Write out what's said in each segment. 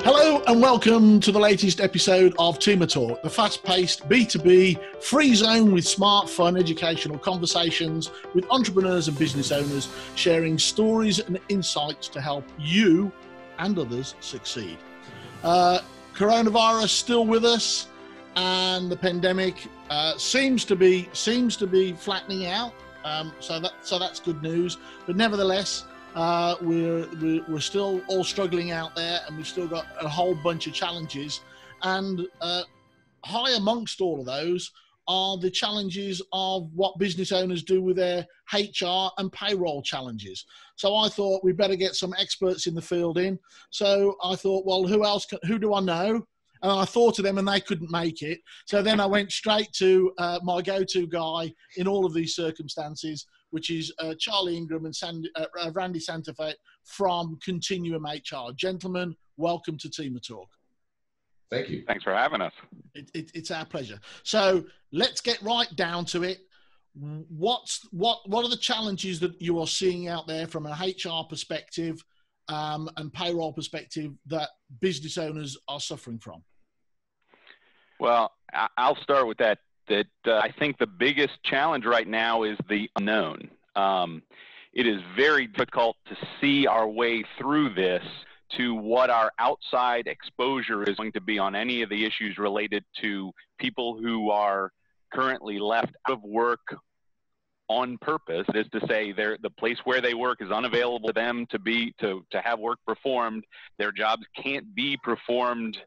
Hello and welcome to the latest episode of TEMA Talk, the fast-paced B2B free zone with smart, fun, educational conversations with entrepreneurs and business owners sharing stories and insights to help you and others succeed. Coronavirus still with us, and the pandemic seems to be flattening out. So that's good news. But nevertheless, we're still all struggling out there, and we've still got a whole bunch of challenges. And high amongst all of those are the challenges of what business owners do with their HR and payroll challenges. So I thought we'd better get some experts in the field in. So I thought, well, who do I know? And I thought of them and they couldn't make it. So then I went straight to my go-to guy in all of these circumstances, which is Charlie Ingram and Randy Santerfeit from ContinuumHR. Gentlemen, welcome to TEMA Talk. Thank you. Thanks for having us. It's our pleasure. So let's get right down to it. What are the challenges that you are seeing out there from an HR perspective and payroll perspective that business owners are suffering from? Well, I'll start with that. I think the biggest challenge right now is the unknown. It is very difficult to see our way through this to what our outside exposure is going to be on any of the issues related to people who are currently left out of work on purpose. That is to say, the place where they work is unavailable to them to have work performed. Their jobs can't be performed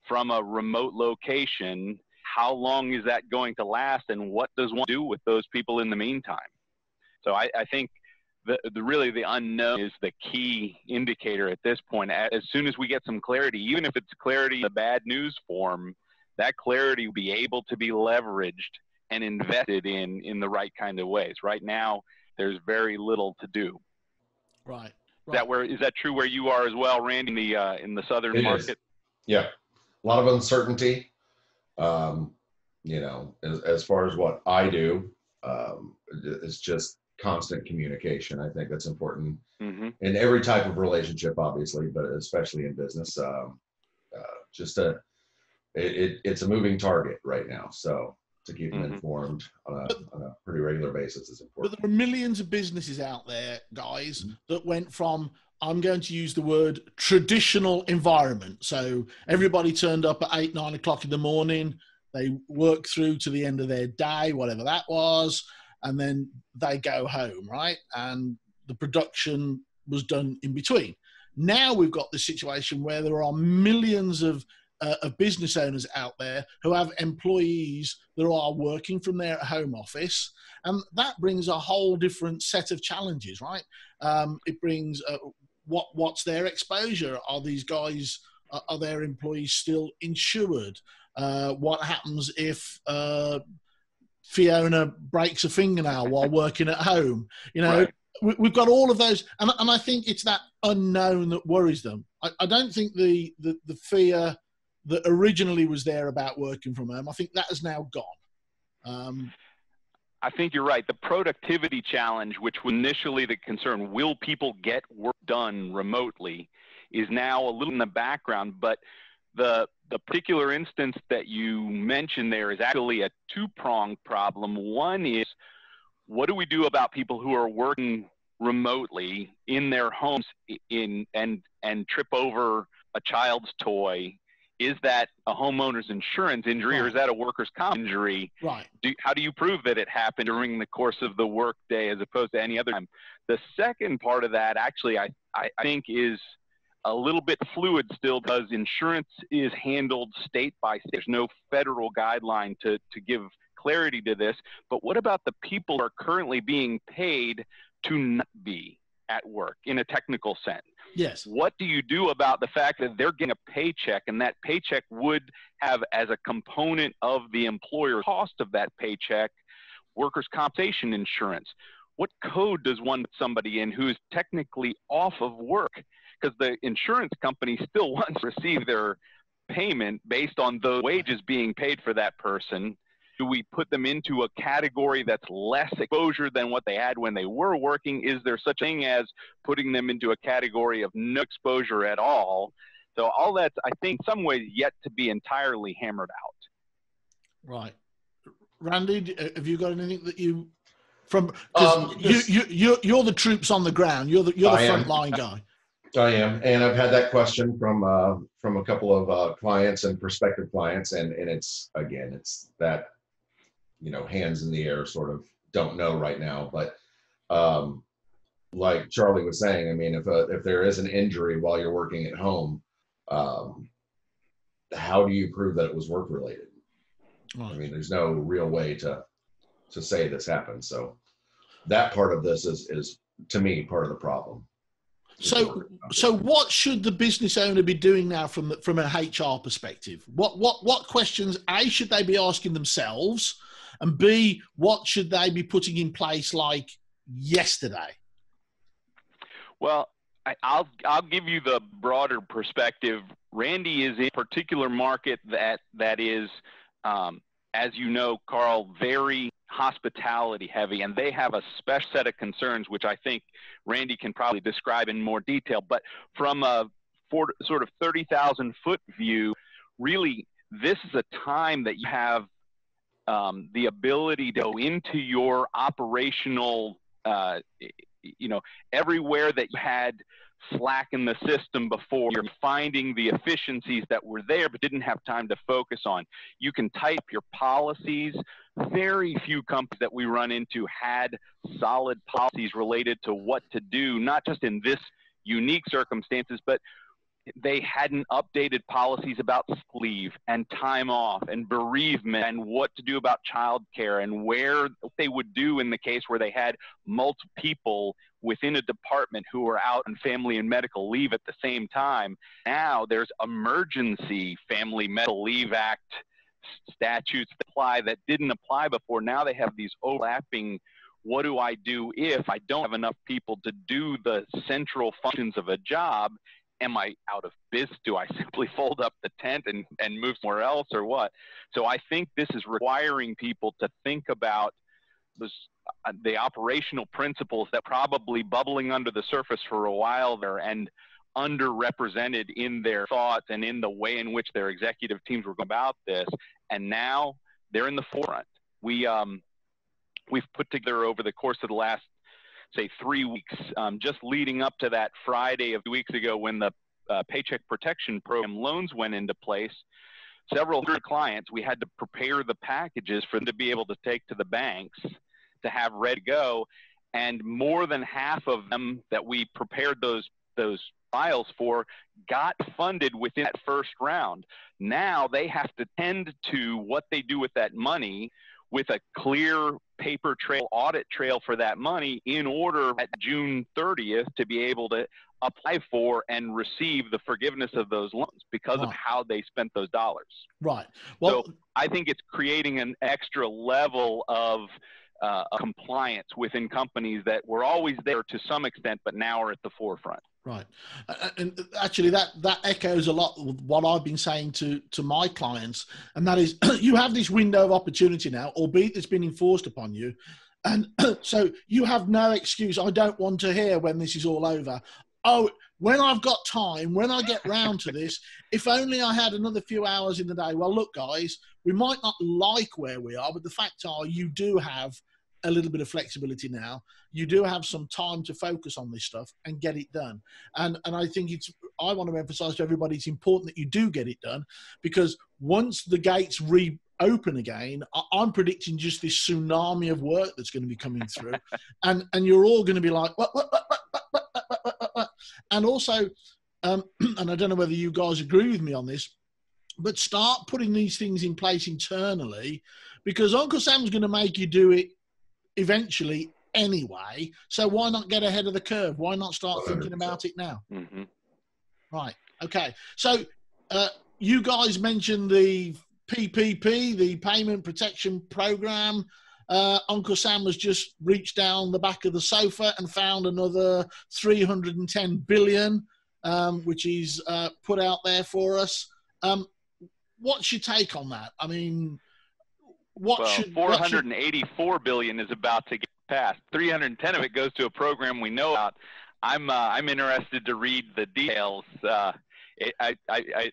from a remote location. How long is that going to last, and what does one do with those people in the meantime? So I think really the unknown is the key indicator at this point. As soon as we get some clarity, even if it's clarity in the bad news form, that clarity will be able to be leveraged and invested in the right kind of ways. Right now, there's very little to do. Right. Is that true where you are as well, Randy, in the southern market? Is. Yeah, a lot of uncertainty. As far as what I do, it's just constant communication. I think that's important in every type of relationship, obviously, but especially in business. It's a moving target right now. So to keep them informed on a pretty regular basis is important. But there are millions of businesses out there, guys, that went from, I'm going to use the word traditional environment. So everybody turned up at 8, 9 o'clock in the morning. They work through to the end of their day, whatever that was, and then they go home, right? And the production was done in between. Now we've got this situation where there are millions of business owners out there who have employees that are working from their home office, and that brings a whole different set of challenges, right? It brings what's their exposure? Are these guys, are their employees still insured? What happens if Fiona breaks a fingernail while working at home? Right. We've got all of those, and I think it's that unknown that worries them. I don't think the fear that originally was there about working from home, I think that has now gone. I think you're right. The productivity challenge, which was initially the concern, will people get work done remotely, is now a little in the background. But the particular instance that you mentioned there is actually a two-pronged problem. One is, what do we do about people who are working remotely in their homes and trip over a child's toy? Is that a homeowner's insurance injury, or is that a workers' comp injury? Right. How do you prove that it happened during the course of the work day as opposed to any other time? The second part of that actually I think is a little bit fluid still, because insurance is handled state by state. There's no federal guideline to give clarity to this. But what about the people who are currently being paid to not be at work in a technical sense? Yes. What do you do about the fact that they're getting a paycheck, and that paycheck would have as a component of the employer's cost of that paycheck workers' compensation insurance? What code does one put somebody in who is technically off of work? Because the insurance company still wants to receive their payment based on the wages being paid for that person. Do we put them into a category that's less exposure than what they had when they were working? Is there such a thing as putting them into a category of no exposure at all? So all that's, I think, in some ways yet to be entirely hammered out. Right. Randy, have you got anything that you, from, because you're the troops on the ground, you're the frontline guy. I am, and I've had that question from a couple of clients and prospective clients, and it's that, hands in the air, sort of don't know right now. But like Charlie was saying, I mean, if there is an injury while you're working at home, how do you prove that it was work related? Right. I mean, there's no real way to say this happened. So that part of this is to me part of the problem. So what should the business owner be doing now from an HR perspective? What questions, A, should they be asking themselves, and B, what should they be putting in place like yesterday? Well, I'll give you the broader perspective. Randy is in a particular market that is, as you know, Carl, very hospitality heavy, and they have a special set of concerns, which I think Randy can probably describe in more detail. But from a sort of 30,000 foot view, really, this is a time that you have the ability to go into your operational, everywhere that you had slack in the system before, you're finding the efficiencies that were there but didn't have time to focus on. You can type your policies. Very few companies that we run into had solid policies related to what to do, not just in this unique circumstances, but they hadn't updated policies about leave and time off and bereavement and what to do about childcare and what they would do in the case where they had multiple people within a department who were out on family and medical leave at the same time. Now there's emergency Family Medical Leave Act statutes that apply that didn't apply before. Now they have these overlapping, what do I do if I don't have enough people to do the central functions of a job? Am I out of business? Do I simply fold up the tent and move somewhere else, or what? So I think this is requiring people to think about the operational principles that probably bubbling under the surface for a while there and underrepresented in their thoughts and in the way in which their executive teams were going about this. And now they're in the forefront. We've put together over the course of the last, say, 3 weeks, just leading up to that Friday of 2 weeks ago when the Paycheck Protection Program loans went into place, several hundred clients, we had to prepare the packages for them to be able to take to the banks to have ready to go. And more than half of them that we prepared those files for got funded within that first round. Now they have to tend to what they do with that money with a clear paper trail, audit trail for that money in order at June 30th to be able to apply for and receive the forgiveness of those loans because of how they spent those dollars. Right. Well, so I think it's creating an extra level of compliance within companies that were always there to some extent, but now are at the forefront. Right. And actually that echoes a lot of what I've been saying to my clients. And that is you have this window of opportunity now, albeit it's been enforced upon you. And so you have no excuse. I don't want to hear when this is all over. Oh, when I've got time, when I get round to this, if only I had another few hours in the day. Well, look, guys, we might not like where we are, but the fact are you do have a little bit of flexibility now. You do have some time to focus on this stuff and get it done. And I think I want to emphasize to everybody, it's important that you do get it done, because once the gates reopen again, I'm predicting just this tsunami of work that's going to be coming through. and you're all going to be like, what? And also, and I don't know whether you guys agree with me on this, but start putting these things in place internally, because Uncle Sam's going to make you do it eventually anyway. So why not get ahead of the curve? Why not start 100%. Thinking about it now? Mm-hmm. Right. Okay. So you guys mentioned the PPP, the Payment Protection Program. Uncle Sam has just reached down the back of the sofa and found another 310 billion, which is put out there for us. What's your take on that? I mean, 484 billion is about to get passed. 310 of it goes to a program we know about. I'm interested to read the details. it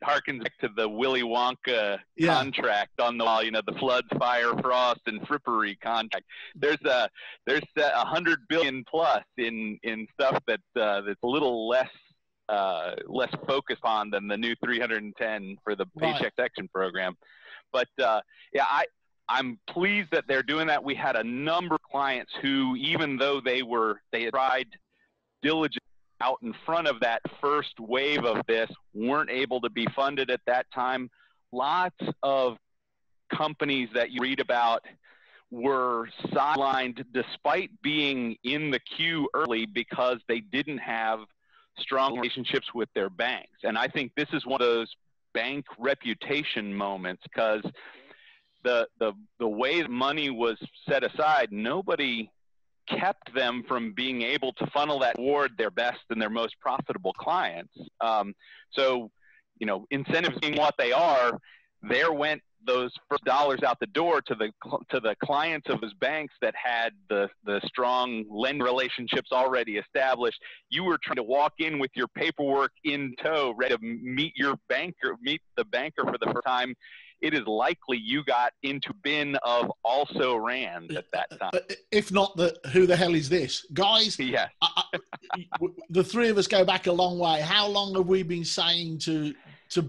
harkens back to the Willy Wonka contract on the wall, the floods, fire, frost, and frippery contract. There's $100 billion plus in stuff that's a little less focused on than the new 310 for the Paycheck Protection Program. But I'm pleased that they're doing that. We had a number of clients who, even though they had tried diligently out in front of that first wave of this, weren't able to be funded at that time. Lots of companies that you read about were sidelined despite being in the queue early because they didn't have strong relationships with their banks. And I think this is one of those bank reputation moments, because the way the money was set aside, nobody kept them from being able to funnel that toward their best and their most profitable clients. So, incentives being what they are, there went those first dollars out the door to the clients of those banks that had the strong lender relationships already established. You were trying to walk in with your paperwork in tow, ready to meet the banker for the first time. It is likely you got into bin of also ran at that time. If not who the hell is this? Guys, yes. The three of us go back a long way. How long have we been saying to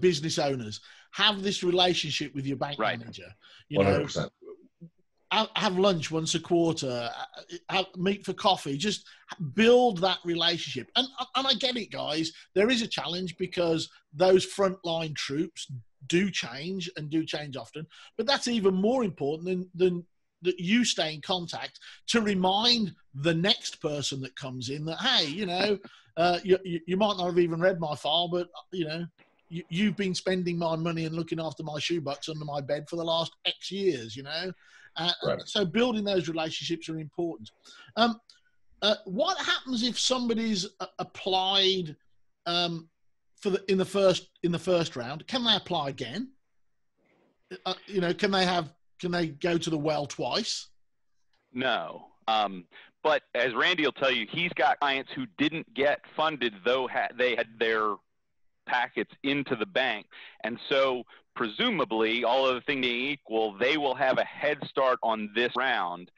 business owners, have this relationship with your bank manager? 100%. Have lunch once a quarter, meet for coffee, just build that relationship. And I get it, guys. There is a challenge because those frontline troops do change often, but that's even more important than that you stay in contact to remind the next person that comes in that, hey, you might not have even read my file, but you've been spending my money and looking after my shoebox under my bed for the last X years, Right. So building those relationships are important. What happens if somebody's applied in the first round? Can they apply again? Can they go to the well twice? No. But as Randy will tell you, he's got clients who didn't get funded, though they had their packets into the bank. And so presumably, all other things being equal, they will have a head start on this round.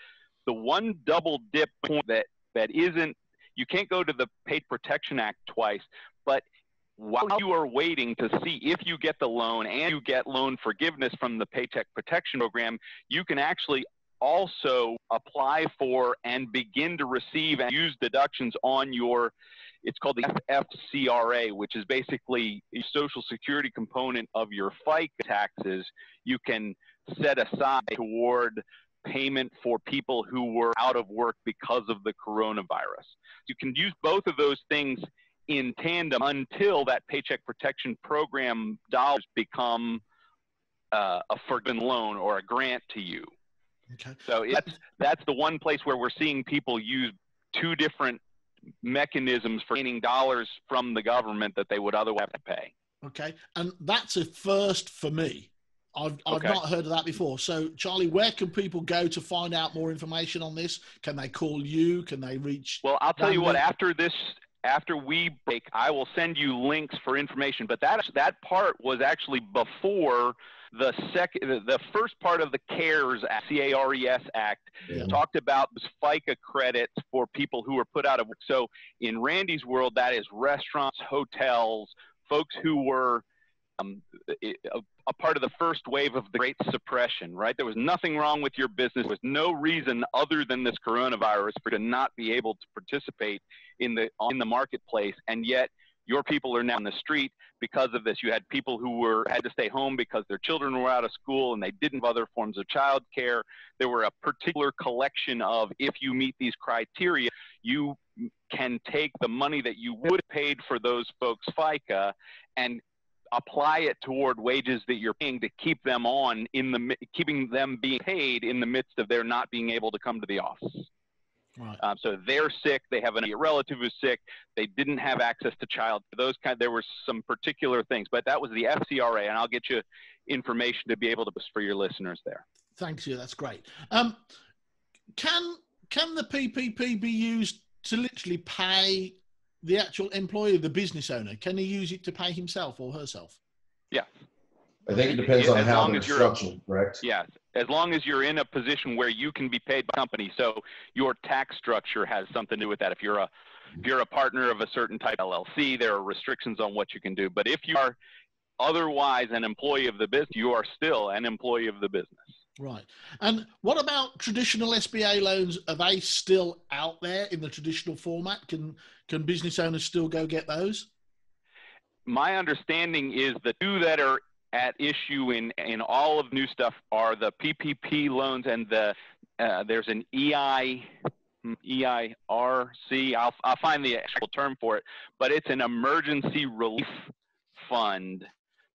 The one double dip point that isn't, you can't go to the Paycheck Protection Act twice, but while you are waiting to see if you get the loan and you get loan forgiveness from the Paycheck Protection Program, you can actually also apply for and begin to receive and use deductions on your, it's called the FFCRA, which is basically a Social Security component of your FICA taxes. You can set aside toward payment for people who were out of work because of the coronavirus. You can use both of those things in tandem until that Paycheck Protection Program dollars become a forgiven loan or a grant to you. Okay. So that's the one place where we're seeing people use two different mechanisms for gaining dollars from the government that they would otherwise have to pay. Okay. And that's a first for me. I've not heard of that before. So, Charlie, where can people go to find out more information on this? Can they call you? Can they reach? Well, I'll tell you what, after we break, I will send you links for information. But that part was actually before the first part of the CARES Act, C-A-R-E-S Act, talked about this FICA credits for people who were put out of work. So in Randy's world, that is restaurants, hotels, folks who were a part of the first wave of the Great Suppression, right? There was nothing wrong with your business. There was no reason other than this coronavirus for you to not be able to participate in the marketplace, and yet your people are now on the street because of this. You had people who had to stay home because their children were out of school and they didn't have other forms of child care. There were a particular collection of, if you meet these criteria, you can take the money that you would have paid for those folks' FICA and apply it toward wages that you're paying to keep them keeping them being paid in the midst of their not being able to come to the office. Right. So they're sick. They have a relative who's sick. They didn't have access to child. There were some particular things, but that was the FCRA, and I'll get you information to be able to for your listeners there. Thanks you. That's great. Can the PPP be used to literally pay the actual employee, the business owner, can he use it to pay himself or herself? Yeah. I think it depends on as how long they're as you're structured, correct? Yes, as long as you're in a position where you can be paid by the company. So your tax structure has something to do with that. If you're a partner of a certain type LLC, there are restrictions on what you can do. But if you are otherwise an employee of the business, you are still an employee of the business. Right. And what about traditional SBA loans? Are they still out there in the traditional format? Can business owners still go get those? My understanding is the two that are at issue in all of new stuff are the PPP loans and there's an EIRC. I'll find the actual term for it, but it's an emergency relief fund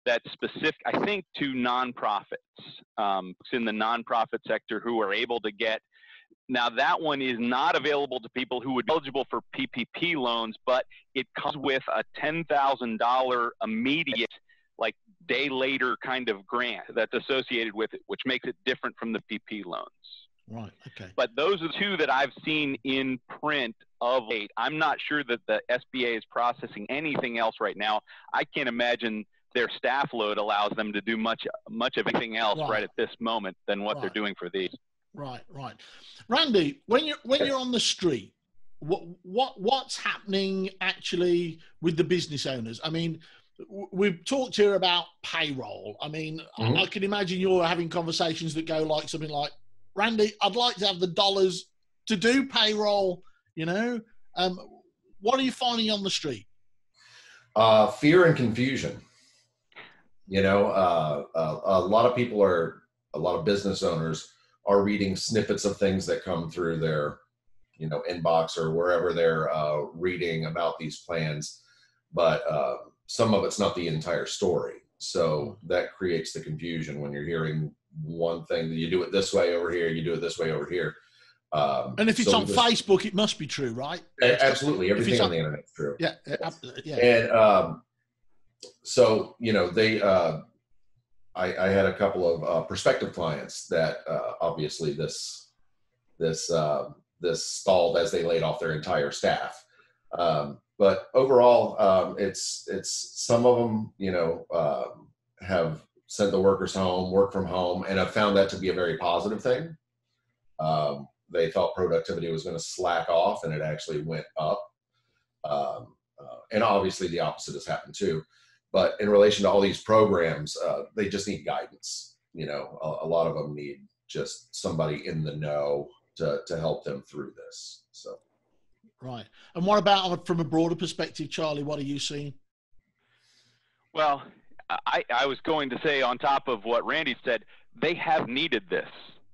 that's specific, I think, to nonprofits. It's in the nonprofit sector who are able to get. Now, that one is not available to people who would be eligible for PPP loans, but it comes with a $10,000 immediate, like day later kind of grant that's associated with it, which makes it different from the PP loans. Right. Okay. But those are the two that I've seen in print of late. I'm not sure that the SBA is processing anything else right now. I can't imagine their staff load allows them to do much of anything else right at this moment than what they're doing for these. Right. Randy, when you're on the street, what's happening actually with the business owners? I mean, we've talked here about payroll. I mean, I can imagine you're having conversations that go like something like, Randy, I'd like to have the dollars to do payroll, you know. What are you finding on the street? Fear and confusion. You know, a lot of business owners are reading snippets of things that come through their, inbox or wherever they're reading about these plans, but some of it's not the entire story. So that creates the confusion when you're hearing one thing, you do it this way over here, you do it this way over here. And if it's on Facebook, it must be true, right? Absolutely. Everything on the internet is true. Yeah. Yeah. And so, I had a couple of prospective clients that obviously this stalled as they laid off their entire staff. But overall, it's some of them, have sent the workers home, work from home, and I've found that to be a very positive thing. They thought productivity was going to slack off, and it actually went up. And obviously the opposite has happened too. But in relation to all these programs, they just need guidance. A lot of them need just somebody in the know to help them through this. So, right. And what about from a broader perspective, Charlie? What are you seeing? Well, I was going to say, on top of what Randy said, they have needed this.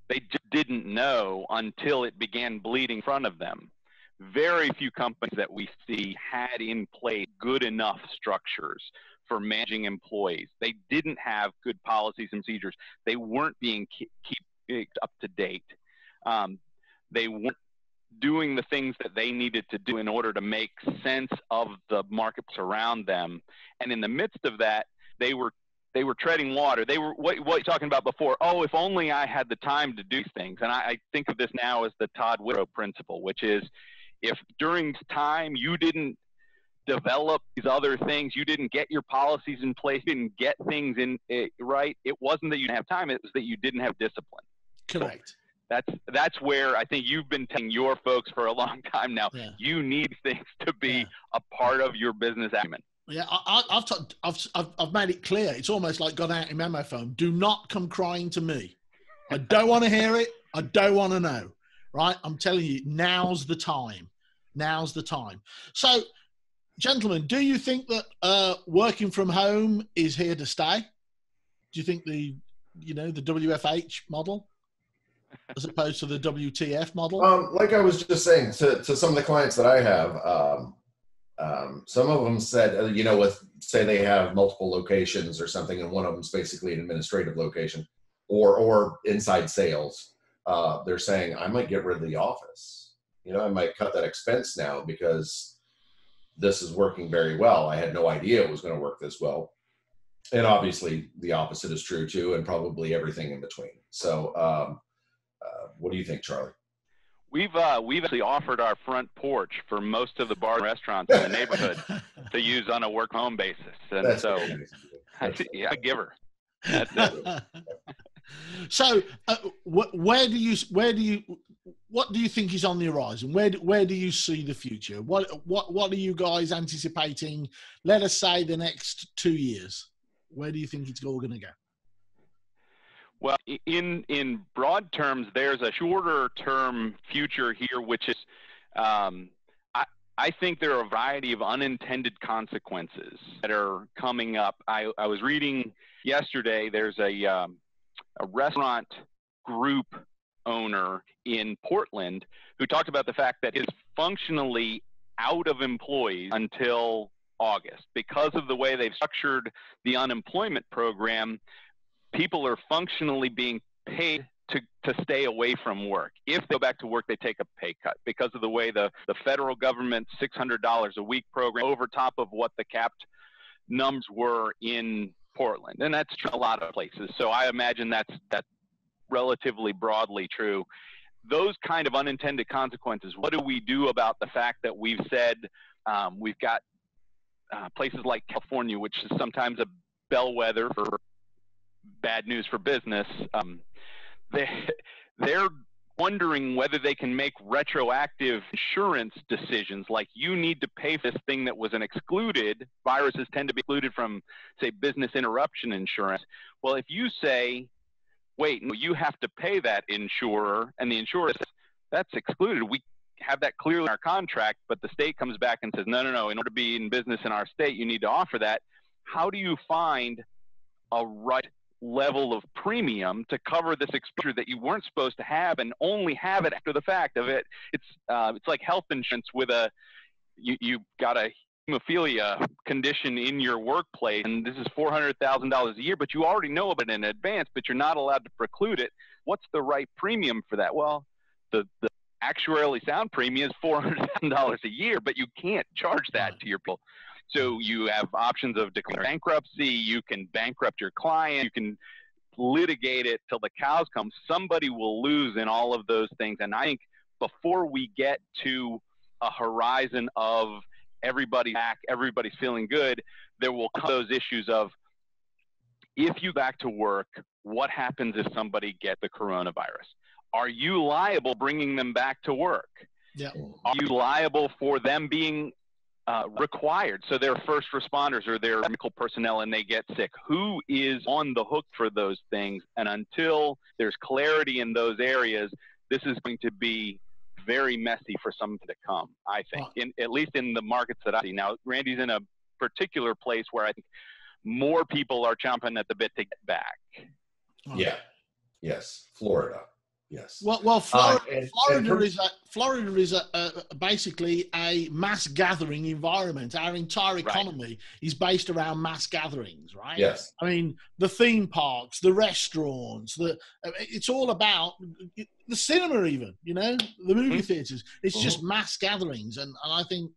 They just didn't know until it began bleeding in front of them. Very few companies that we see had in place good enough structures for managing employees. They didn't have good policies and procedures. They weren't being keep up to date. They weren't doing the things that they needed to do in order to make sense of the markets around them. And in the midst of that, they were treading water. They were what you're talking about before. Oh, if only I had the time to do things. And I think of this now as the Todd Whitrow principle, which is, if during time you didn't develop these other things, you didn't get your policies in place, you didn't get things right, it wasn't that you didn't have time, it was that you didn't have discipline. Correct. So that's where I think you've been telling your folks for a long time now. Yeah. You need things to be a part of your business acumen. Yeah, I've made it clear. It's almost like gone out in memo phone. Do not come crying to me. I don't want to hear it. I don't want to know. Right? I'm telling you, now's the time. Now's the time. So, gentlemen, do you think that working from home is here to stay? Do you think the WFH model, as opposed to the WTF model? Like I was just saying to some of the clients that I have, some of them said, say they have multiple locations or something, and one of them is basically an administrative location or inside sales. They're saying, I might get rid of the office. I might cut that expense now because this is working very well. I had no idea it was going to work this well. And obviously the opposite is true too, and probably everything in between. So what do you think, Charlie? We've actually offered our front porch for most of the bars and restaurants in the neighborhood to use on a work home basis, and That's so very nice. yeah, a giver. That's it. So, what do you think is on the horizon? Where do you see the future? What are you guys anticipating? Let us say the next 2 years. Where do you think it's all going to go? Well, in broad terms, there's a shorter term future here, which is, I think there are a variety of unintended consequences that are coming up. I was reading yesterday, there's a restaurant group owner in Portland who talked about the fact that is functionally out of employees until August because of the way they've structured the unemployment program. People are functionally being paid to stay away from work. If they go back to work, they take a pay cut because of the way the federal government's $600 a week program over top of what the capped numbers were in Portland. And that's true in a lot of places. So I imagine that's relatively broadly true. Those kind of unintended consequences, what do we do about the fact that we've said we've got places like California, which is sometimes a bellwether for bad news for business, they're wondering whether they can make retroactive insurance decisions, like you need to pay for this thing that was an excluded. Viruses tend to be excluded from, say, business interruption insurance. Well, if you say, wait, no, you have to pay that insurer, and the insurer says, that's excluded, we have that clearly in our contract, but the state comes back and says, no, in order to be in business in our state, you need to offer that. How do you find a right level of premium to cover this exposure that you weren't supposed to have and only have it after the fact of it? It's like health insurance with you've got a hemophilia condition in your workplace, and this is $400,000 a year, but you already know about it in advance, but you're not allowed to preclude it. What's the right premium for that? Well, the actuarially sound premium is $400,000 a year, but you can't charge that to your people. So you have options of declaring bankruptcy, you can bankrupt your client, you can litigate it till the cows come. Somebody will lose in all of those things. And I think before we get to a horizon of everybody's back, everybody's feeling good, there will come those issues of, if you back to work, what happens if somebody gets the coronavirus? Are you liable bringing them back to work? Yeah. Are you liable for them being required? So they're first responders or they're medical personnel and they get sick. Who is on the hook for those things? And until there's clarity in those areas, this is going to be very messy for some to come, I think, at least in the markets that I see. Now, Randy's in a particular place where I think more people are chomping at the bit to get back. Yeah. Yes. Florida. Yes. Well, Florida is basically a mass gathering environment. Our entire economy is based around mass gatherings, right? Yes. I mean, the theme parks, the restaurants, it's all about the cinema, even, the movie theaters. It's just mass gatherings, and I think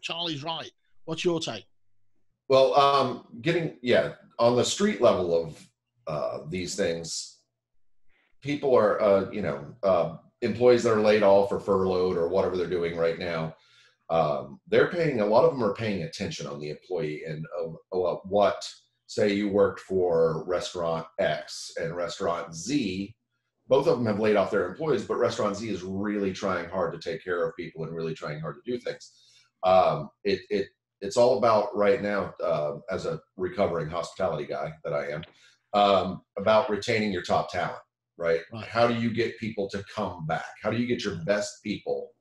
Charlie's right. What's your take? Well, on the street level of these things, people are, employees that are laid off or furloughed or whatever they're doing right now. A lot of them are paying attention on the employee and what, say you worked for restaurant X and restaurant Z, both of them have laid off their employees, but restaurant Z is really trying hard to take care of people and really trying hard to do things. It's all about right now, as a recovering hospitality guy that I am, about retaining your top talent. Right? How do you get people to come back? How do you get your best people?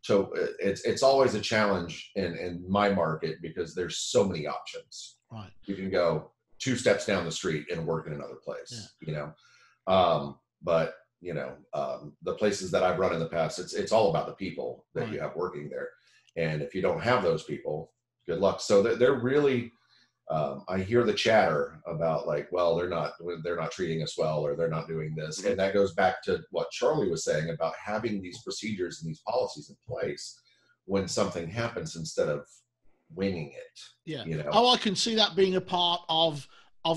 So it's always a challenge in my market because there's so many options. Right. You can go 2 steps down the street and work in another place, but the places that I've run in the past, it's all about the people that you have working there. And if you don't have those people, good luck. So they're really, I hear the chatter about they're not treating us well, or they're not doing this. And that goes back to what Charlie was saying about having these procedures and these policies in place when something happens instead of winging it. Yeah. Oh, I can see that being a part of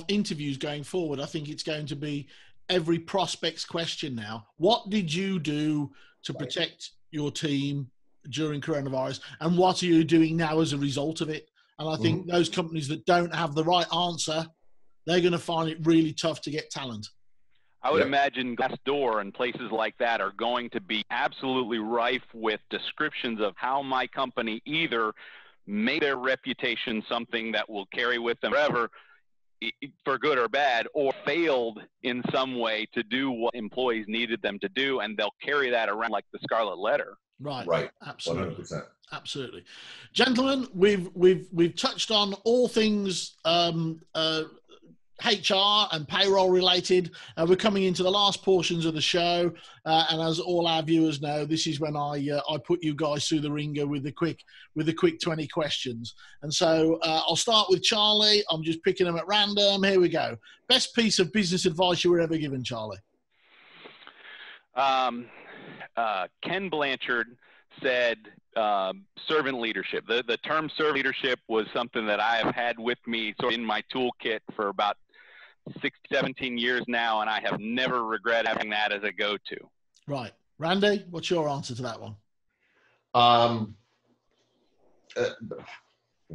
interviews going forward. I think it's going to be every prospect's question now. What did you do to protect your team during coronavirus, and what are you doing now as a result of it? And I think those companies that don't have the right answer, they're going to find it really tough to get talent. I would imagine Glassdoor and places like that are going to be absolutely rife with descriptions of how my company either made their reputation something that will carry with them forever, for good or bad, or failed in some way to do what employees needed them to do, and they'll carry that around like the scarlet letter. Right. Absolutely. 100%. Absolutely. Gentlemen, we've touched on all things HR and payroll related. We're coming into the last portions of the show, and as all our viewers know, this is when I put you guys through the ringer with the quick 20 questions. And so I'll start with Charlie. I'm just picking them at random. Here we go. Best piece of business advice you were ever given, Charlie? Ken Blanchard said servant leadership. The term servant leadership was something that I have had with me sort of in my toolkit for about 17 years now, and I have never regretted having that as a go-to. Right. Randy, what's your answer to that one? I'm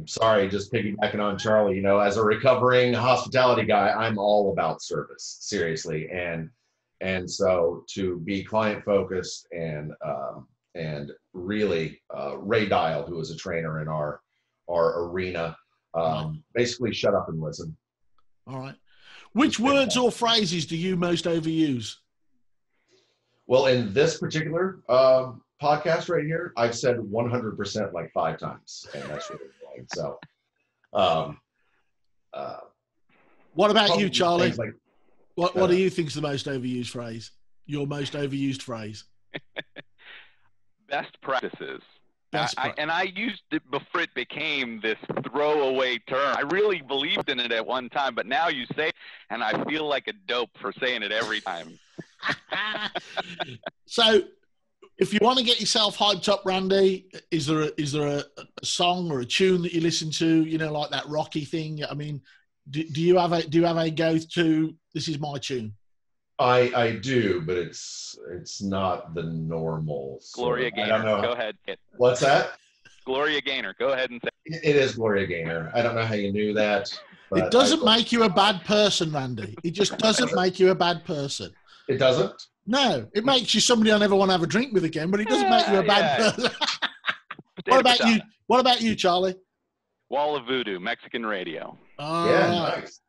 sorry, just piggybacking on Charlie, you know, as a recovering hospitality guy, I'm all about service, seriously. And so to be client focused and really Ray Dial, who was a trainer in our arena, basically shut up and listen. All right. Which words or phrases do you most overuse? Well, in this particular podcast right here, I've said 100% like 5 times, and that's really annoying. So, what about you, Charlie? What do you think is the most overused phrase? Your most overused phrase? Best practices. And I used it before it became this throwaway term. I really believed in it at one time, but now you say it, and I feel like a dope for saying it every time. So, if you want to get yourself hyped up, Randy, is there a song or a tune that you listen to? You know, like that Rocky thing. I mean, do you have a go-to? This is my tune. I do, but it's not the normal. Gloria Gaynor. Go ahead. What's that? Gloria Gaynor. Go ahead and say it. It is Gloria Gaynor. I don't know how you knew that. It doesn't make you a bad person, Randy. It just doesn't make you a bad person. It doesn't? No. It makes you somebody I never want to have a drink with again, but it doesn't make you a bad person. What about you, Charlie? Wall of Voodoo, Mexican radio. Nice.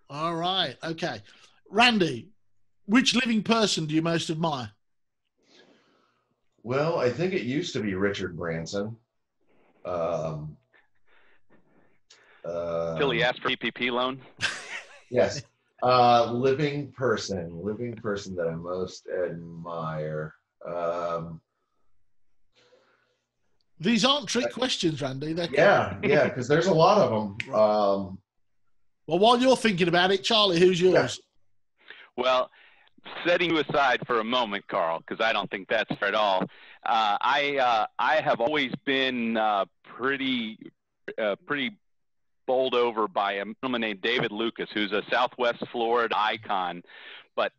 All right. Okay. Randy, which living person do you most admire? Well, I think it used to be Richard Branson. Till he asked for PPP loan? Yes. Living person that I most admire. These aren't trick questions, Randy. Because there's a lot of them. Well, while you're thinking about it, Charlie, who's yours? Yeah. Well, setting you aside for a moment, Carl, because I don't think that's fair at all. I have always been pretty bowled over by a gentleman named David Lucas, who's a Southwest Florida icon. But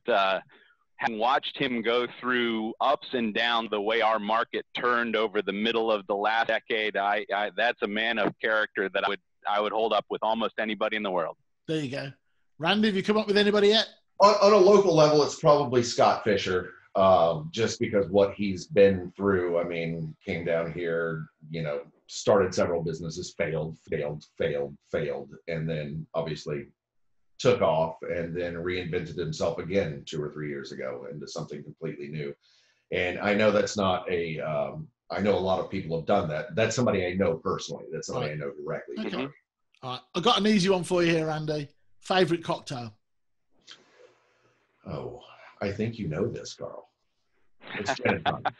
having watched him go through ups and downs the way our market turned over the middle of the last decade, that's a man of character that I would hold up with almost anybody in the world. There you go. Randy, have you come up with anybody yet? On a local level, it's probably Scott Fisher, just because what he's been through. I mean, came down here, you know, started several businesses, failed, and then obviously took off and then reinvented himself again 2 or 3 years ago into something completely new. And I know that's not I know a lot of people have done that. That's somebody I know personally. That's somebody I know directly. Okay. All right. I've got an easy one for you here, Andy. Favorite cocktail? Oh, I think you know this, Carl. It's gin and tonic.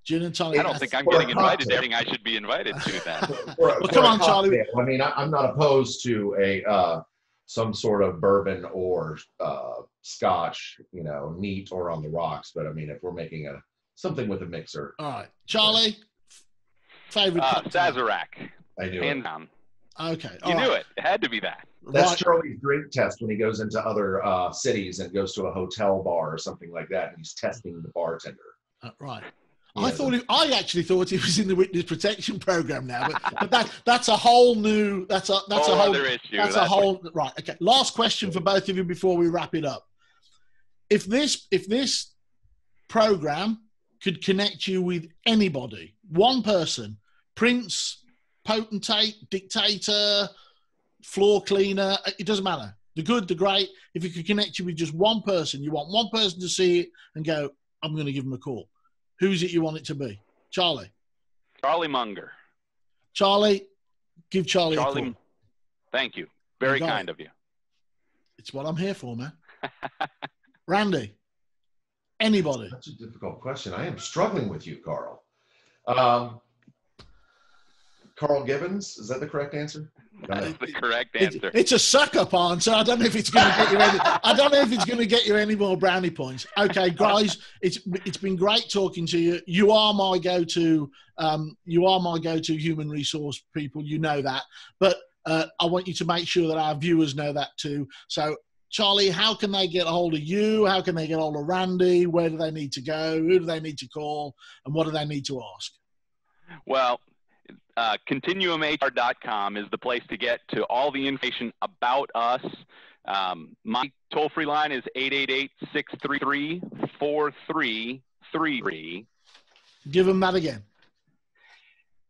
Gin and tonic. I don't think I'm getting invited to everything I should be invited to then. Well, come on, Charlie. I mean, I'm not opposed to some sort of bourbon or scotch, you know, neat or on the rocks. But I mean, if we're making something with a mixer. All right. Charlie, favorite cocktail? Sazerac. I knew Hand it. down. Okay. You knew it. It had to be that. That's Right. Charlie's drink test when he goes into other cities and goes to a hotel bar or something like that, and he's testing the bartender. Right. I actually thought he was in the witness protection program now, but that's a whole new, that's a whole other issue. That's a whole, right. Okay. Last question for both of you before we wrap it up. If this program could connect you with anybody, one person, prince, potentate, dictator, floor cleaner, it doesn't matter. The good, the great. If it could connect you with just one person, you want one person to see it and go, I'm going to give them a call. Who's it you want it to be? Charlie. Charlie Munger. Charlie, give Charlie a call. Thank you. Very kind of you. It's what I'm here for, man. Randy, anybody? That's a difficult question. I am struggling with you, Carl. Carl Gibbons, is that the correct answer? That is the correct answer. It's a suck-up answer. I don't know if it's going to get you any. I don't know if it's going to get you any more brownie points. Okay, guys, it's been great talking to you. You are my go-to. You are my go-to human resource people. You know that, but I want you to make sure that our viewers know that too. So, Charlie, how can they get a hold of you? How can they get a hold of Randy? Where do they need to go? Who do they need to call? And what do they need to ask? Well, ContinuumHR.com is the place to get to all the information about us. My toll-free line is 888-633-4333. Give them that again.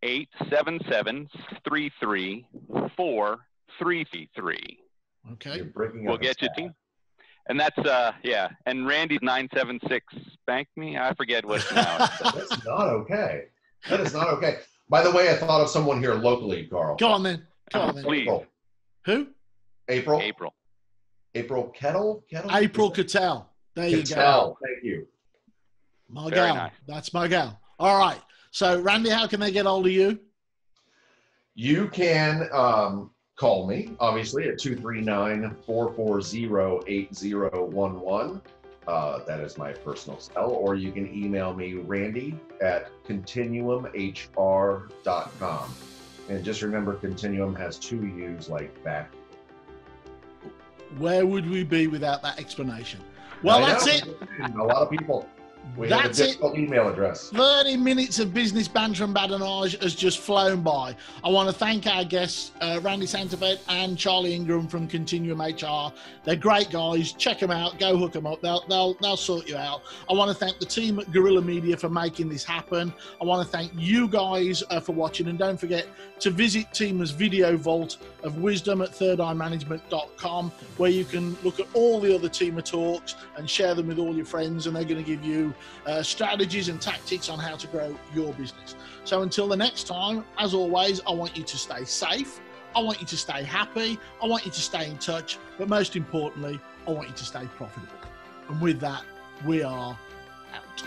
877-633-4333. Okay. We'll get you to. And that's, yeah. And Randy's 976 spank me. I forget what now. That's not okay. That is not okay. By the way, I thought of someone here locally, Carl. Go on then. Please. April. Who? April. April Kettle? April Cattell. There you go. Thank you. My gal. Nice. That's my gal. All right. So, Randy, how can they get hold of you? You can call me, obviously, at 239-440-8011. That is my personal cell. Or you can email me, Randy, at ContinuumHR.com. And just remember, Continuum has 2 U's like back. Where would we be without that explanation? Well, that's it. A lot of people. We have a difficult email address. 30 minutes of business banter and badinage has just flown by. I want to thank our guests, Randy Santerfeit and Charlie Ingram from ContinuumHR. They're great guys. Check them out. Go hook them up. They'll sort you out. I want to thank the team at Guerrilla Media for making this happen. I want to thank you guys for watching. And don't forget to visit TEMA's video vault of wisdom at thirdeyemanagement.com, where you can look at all the other TEMA talks and share them with all your friends, and they're going to give you strategies and tactics on how to grow your business. So until the next time, as always, I want you to stay safe. I want you to stay happy. I want you to stay in touch. But most importantly, I want you to stay profitable. And with that, we are out.